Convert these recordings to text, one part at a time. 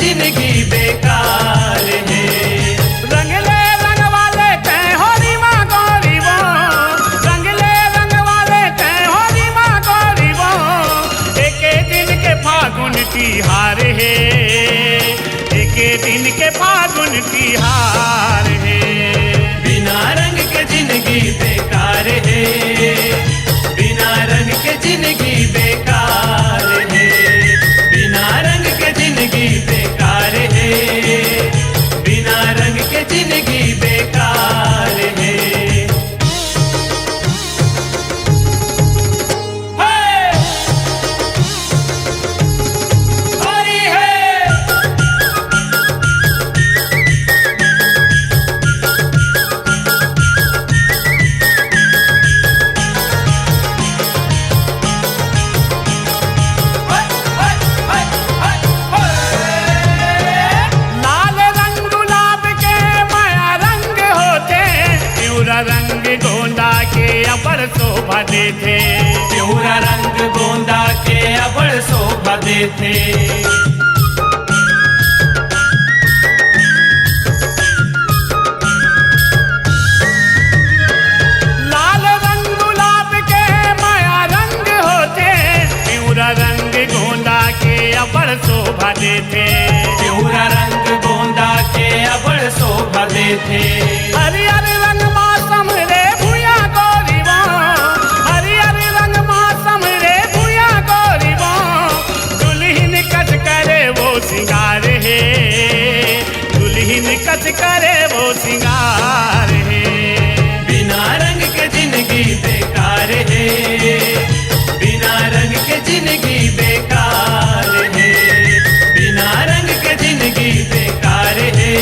जिंदगी बेकार है। रंगले रंग वाले तय होरी माँ गोरी वो, रंगले रंग वाले तय होरी माँ गोरी वो, एक दिन के फागुन की हार है, एक दिन के फागुन की हार है। बिना रंग के जिंदगी बेकार है, बिना रंग के जिंदगी बेकार है, बिना रंग के जिंदगी बेकार है, बिना रंग के जिंदगी बेकार है। होली है। लाल रंग गुलाब के माया रंग होते, प्यूरा रंग गोंदा के अबर शोभा देते, प्यूरा रंग गोंदा के अबड़ शोभा देते। लाल रंग गुलाब के माया रंग होते, प्यूरा रंग गोंदा के अबर शोभा देते, प्यूरा रंग गोंदा के अबड़ शोभा देते। हरियर रंग मौसम रे भूया गोरी वो, हरियर रंग मौसम रे भूया गोरी वो, दुल्हन कच करे वो सिंगार है, दुल्हन कच करे वो सिंगार है। बिना रंग के जिंदगी बेकार है, बिना रंग के जिंदगी बेकार है, बिना रंग के जिंदगी बेकार है,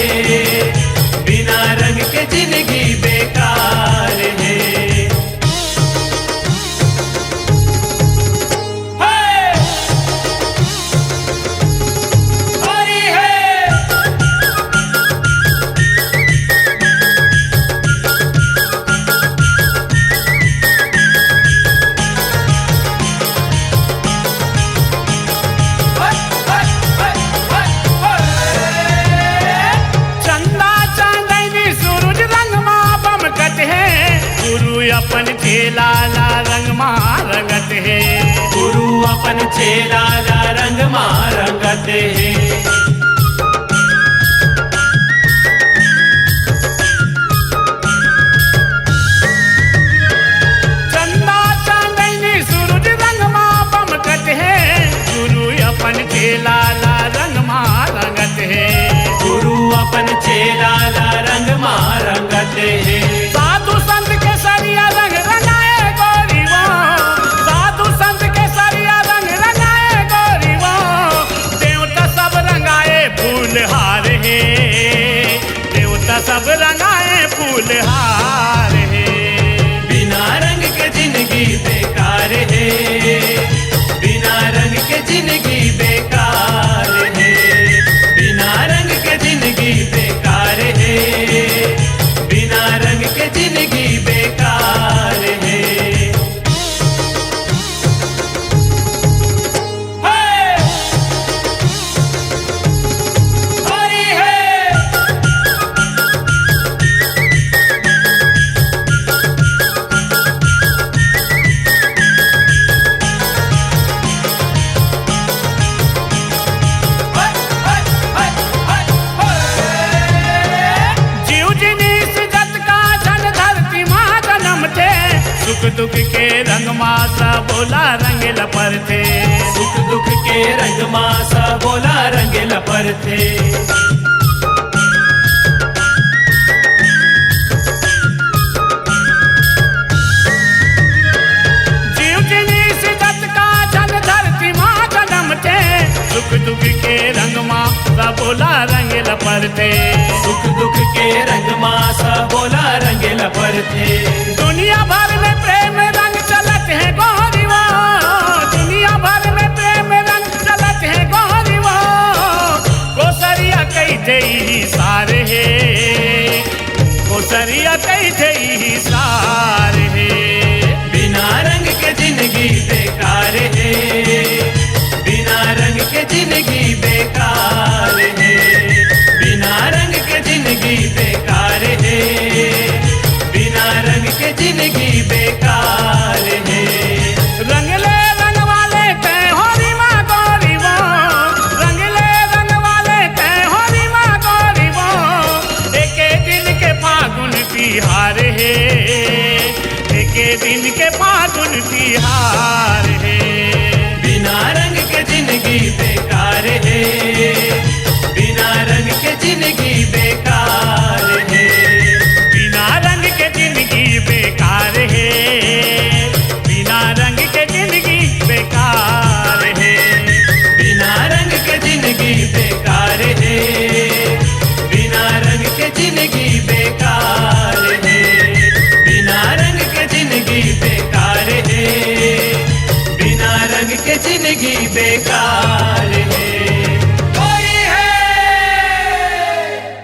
बिना रंग के जिंदगी बेकार है। होली है। चंदा चांदनी सूरज रंग माँ बमकत है, गुरु अपन चेला ला रंग माँ रंगत है, गुरु अपन चेला ला रंग मारंगत है। चंदा चांदनी सूरज रंग माँ बमकत है, गुरु अपन चेला ला रंग माँ रंगत है, गुरु अपन चेला ला रंग मारंगत है। साधु संत के सरिया रंग रंगाए गोरी वो, साधु संत के सरिया रंग रंगाए गोरी वो, देवता सब रंगाए फूलहार है, देवता सब रंगाए फूलहार है। बिना रंग के जिंदगी बेकार है, बिना रंग के जिंदगी बेकार है, बिना रंग के जिंदगी बेकार है, बिना रंग के जिंदगी बेकार है। होली है। जीव जिनीस जत का जन धरती माँ जन्म थे, सुख दुख के रंग मासा बोला रंग लपरते, सुख दुख के रंग मासा बोला रंग लपरते। जीव जिनीस जत का जन धरती माँ जन्म थे, सुख दुख के रंग मासा बोला रंग लपरते, सुख दुख के रंग मासा बोला रंग लपरते। दुनिया भर में प्रेम रंग चलत है गोरी वो, दुनिया भर में प्रेम रंग चलत है गोरी वो, कोसरिया कई जई सार है, कोसरिया कई जई सार है। बिना रंग के जिंदगी बेकार है, बिना रंग के जिंदगी बेकार है। बेकार